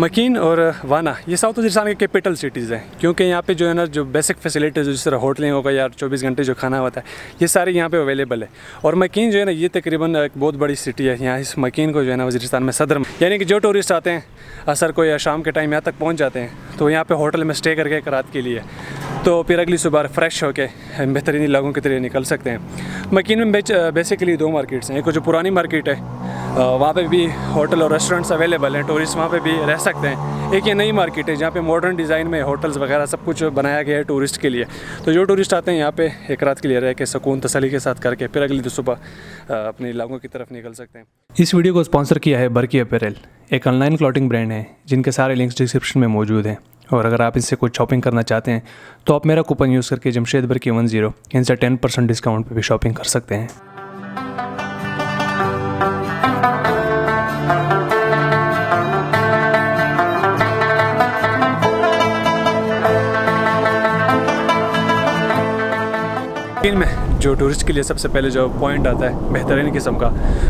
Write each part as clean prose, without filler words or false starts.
मकीन और वाना ये साउथ वज़ीरिस्तान के कैपिटल सिटीज़ हैं, क्योंकि यहाँ पे जो है ना जो बेसिक फैसिलिटीज़ जिस तरह होटलिंग होगा यार 24 घंटे जो खाना होता है ये सारे यहाँ पे अवेलेबल है। और मकीन जो है ना ये तकरीबन एक बहुत बड़ी सिटी है। यहाँ इस मकीन को जो है ना वज़ीरिस्तान में सदर, यानी कि जो टूरिस्ट आते हैं असर को या शाम के टाइम यहाँ तक पहुँच जाते हैं तो यहाँ पर होटल में स्टे करके एक रात के लिए तो फिर अगली सुबह फ्रेश होकर बेहतरीन इलाकों के तरह निकल सकते हैं। मकीन में बेसिकली दो मार्केट्स हैं, एक जो पुरानी मार्केट है वहाँ पे भी होटल और रेस्टोरेंट्स अवेलेबल हैं, टूरिस्ट वहाँ पे भी रह सकते हैं। एक ये नई मार्केट है जहाँ पे मॉडर्न डिज़ाइन में होटल्स वगैरह सब कुछ बनाया गया है टूरिस्ट के लिए। तो जो टूरिस्ट आते हैं यहाँ पे एक रात के लिए रह के सुकून तसल्ली के साथ करके फिर अगली सुबह अपने इलाकों की तरफ निकल सकते हैं। इस वीडियो को स्पॉन्सर किया है बर्की अपैरल, एक ऑनलाइन क्लॉथिंग ब्रांड है जिनके सारे लिंक्स डिस्क्रिप्शन में मौजूद हैं। और अगर आप इससे कुछ शॉपिंग करना चाहते हैं तो आप मेरा कूपन यूज़ करके जमशेद बर्की 10 इनसे 10% डिस्काउंट पे भी शॉपिंग कर सकते हैं। में जो टूरिस्ट के लिए सबसे पहले जो पॉइंट आता है बेहतरीन किस्म का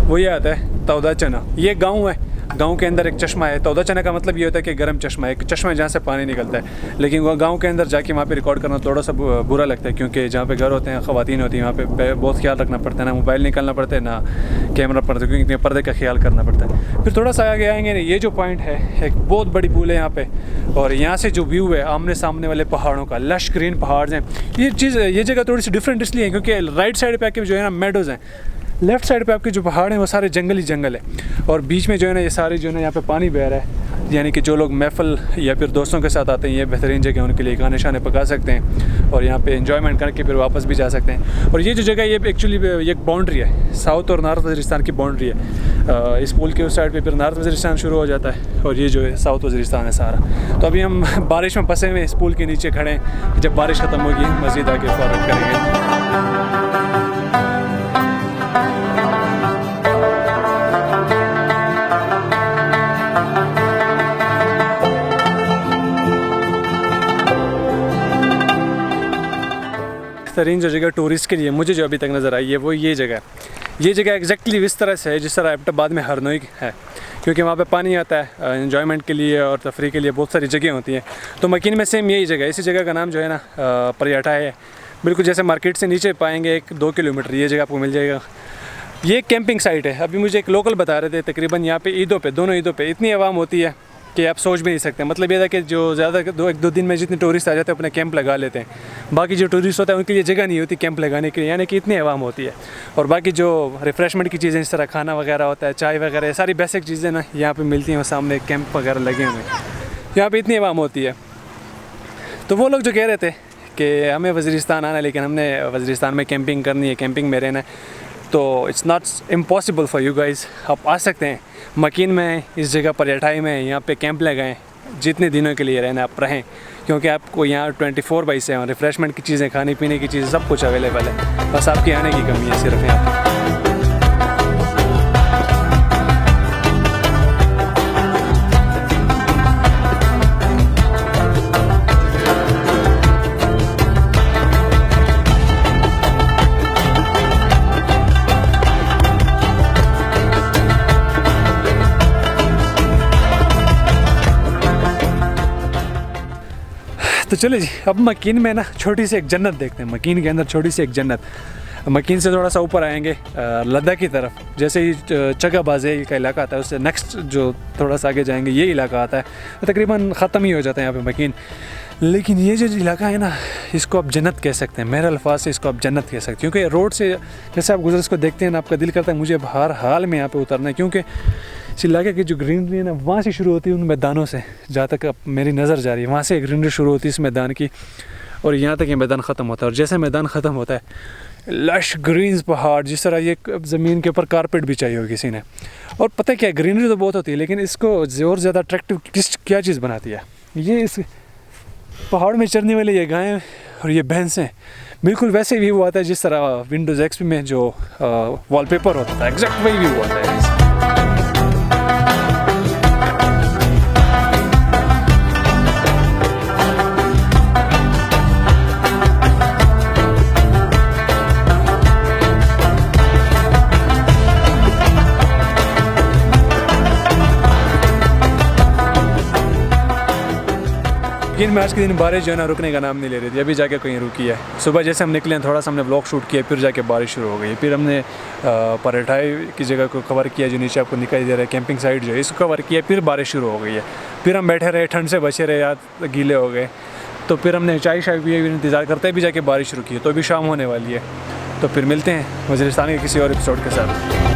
वो ये आता है तौदा चना। ये गांव है, गांव के अंदर एक चश्मा है। तौदा चना का मतलब ये होता है कि गर्म चश्मा है, एक चश्मा है जहाँ से पानी निकलता है। लेकिन वह गांव के अंदर जाके वहाँ पे रिकॉर्ड करना थोड़ा सा बुरा लगता है, क्योंकि जहाँ पे घर होते हैं ख़वातीन होती हैं वहाँ पे बहुत ख्याल रखना पड़ता है, ना मोबाइल निकालना पड़ता है ना कैमरा पड़ता है, क्योंकि पर्दे का ख्याल करना पड़ता है। फिर थोड़ा सा आगे आएंगे, ये जो पॉइंट है एक बहुत बड़ी पुल है यहाँ पर, और यहाँ से जो व्यू है आमने सामने वाले पहाड़ों का, लश ग्रीन पहाड़ हैं। ये जगह थोड़ी सी डिफरेंट इसलिए है क्योंकि राइट साइड पे आके जो है ना मेडोज़ हैं, लेफ़्ट साइड पे आपके जो पहाड़ हैं वो सारे जंगल ही जंगल है, और बीच में जो है ना ये सारे जो है ना यहाँ पे पानी बह रहा है। यानी कि जो लोग महफिल या फिर दोस्तों के साथ आते हैं ये बेहतरीन जगह उनके लिए खाने शाने पका सकते हैं और यहाँ पे एंजॉयमेंट करके फिर वापस भी जा सकते हैं। और ये जो जगह ये एक्चुअली एक बाउंड्री है, साउथ और नॉर्थ वज़ीरिस्तान की बाउंड्री है। इस पुल के उस साइड पर फिर नॉर्थ वज़ीरिस्तान शुरू हो जाता है और ये जो है साउथ वज़ीरिस्तान है सारा। तो अभी हम बारिश में फंसे हुए इस पुल के नीचे खड़े हैं, जब बारिश ख़त्म होगी मज़ीद आगे फ़ौरन करेंगे। बेहतरीन जो जगह टूरिस्ट के लिए मुझे जो अभी तक नज़र आई है वो ये जगह एग्जैक्टली इस तरह से है जिस तरह एबटाबाद में हरनोई है, क्योंकि वहाँ पे पानी आता है एंजॉयमेंट के लिए और तफरी के लिए बहुत सारी जगह होती हैं। तो मकीन में सेम यही जगह, इसी जगह का नाम जो है ना परयाठा है। बिल्कुल जैसे मार्केट से नीचे पाएंगे 1-2 किलोमीटर ये जगह आपको मिल जाएगा। ये कैंपिंग साइट है। अभी मुझे एक लोकल बता रहे थे तकरीबन यहाँ पे ईदों पे, दोनों ईदों पे इतनी आवाम होती है कि आप सोच भी नहीं सकते। मतलब ये था कि जो ज़्यादा 1-2 दिन में जितने टूरिस्ट आ जाते हैं अपने कैंप लगा लेते हैं, बाकी जो टूरिस्ट होता है उनके लिए जगह नहीं होती कैंप लगाने के लिए, यानी कि इतनी आवाम होती है। और बाकी जो रिफ़्रेशमेंट की चीज़ें जिस तरह खाना वगैरह होता है, चाय वगैरह, ये सारी बेसिक चीज़ें ना यहाँ पे मिलती हैं। और सामने कैंप वगैरह लगे हुए हैं, यहाँ पे इतनी आवाम होती है। तो वो लोग जो कह रहे थे कि हमें वज़ीरिस्तान आना है लेकिन हमने वज़ीरिस्तान में कैंपिंग करनी है, कैंपिंग में रहना है, तो it's not impossible for you guys. आप आ सकते हैं मकीन में, इस जगह परयाठाई में, यहाँ पे कैंप लगाएं, जितने दिनों के लिए रहना आप रहें, क्योंकि आपको यहाँ 24/7 रिफ़्रेशमेंट की चीज़ें, खाने पीने की चीज़ें सब कुछ अवेलेबल है। बस आपकी आने की कमी है सिर्फ यहाँ पर। तो चलो जी, अब मकीन में ना छोटी सी एक जन्नत देखते हैं। मकीन के अंदर छोटी सी एक जन्नत। मकीन से थोड़ा सा ऊपर आएंगे लद्दाख की तरफ, जैसे ही चगाबाज़े का इलाका आता है उससे नेक्स्ट जो थोड़ा सा आगे जाएंगे ये इलाका आता है, तो तकरीबन ख़त्म ही हो जाता है यहाँ पे मकीन। लेकिन ये जो इलाका है ना इसको आप जन्नत कह सकते हैं, मेरे अल्फाज से इसको आप जन्नत कह सकते हैं, क्योंकि रोड से जैसे आप गुजर इसको देखते हैं ना आपका दिल करता है मुझे हर हाल में यहाँ पे उतरना है, क्योंकि इस इलाके की जो ग्रीनरी है ना वहाँ से शुरू होती है उन मैदानों से, जहाँ तक अब मेरी नज़र जा रही है वहाँ से ग्रीनरी शुरू होती है इस मैदान की और यहाँ तक ये मैदान ख़त्म होता है। और जैसे मैदान ख़त्म होता है लश ग्रीन्स पहाड़, जिस तरह ये ज़मीन के ऊपर कारपेट बिछाई हो किसी ने। और पता है क्या, ग्रीनरी तो बहुत होती है लेकिन इसको और ज़्यादा अट्रैक्टिव क्या चीज़ बनाती है, ये इस पहाड़ में चढ़ने वाले ये गायें और ये भैंसें, बिल्कुल वैसे व्यू आता है जिस तरह विंडोज़ एक्सपी में जो वॉलपेपर होता था, एग्जैक्ट वही व्यू आता है। यकीन में आज के दिन बारिश जो है ना रुकने का नाम नहीं ले रही थी, अभी जाके कहीं रुकी है। सुबह जैसे हम निकले थोड़ा सा हमने व्लॉग शूट किया, फिर जाके बारिश शुरू हो गई। फिर हमने परठाई की जगह को कवर किया जो नीचे आपको दिखाई दे रहा है, कैंपिंग साइट जो है इसको कवर किया, फिर बारिश शुरू हो गई है। फिर हम बैठे रहे, ठंड से बचे रहे, यार गीले हो गए। तो फिर हमने चाय शाय पिए, इंतज़ार करते हैं भी जाके बारिश रुकी है। तो अभी शाम होने वाली है, तो फिर मिलते हैं वज़ीरिस्तान के किसी और एपिसोड के साथ।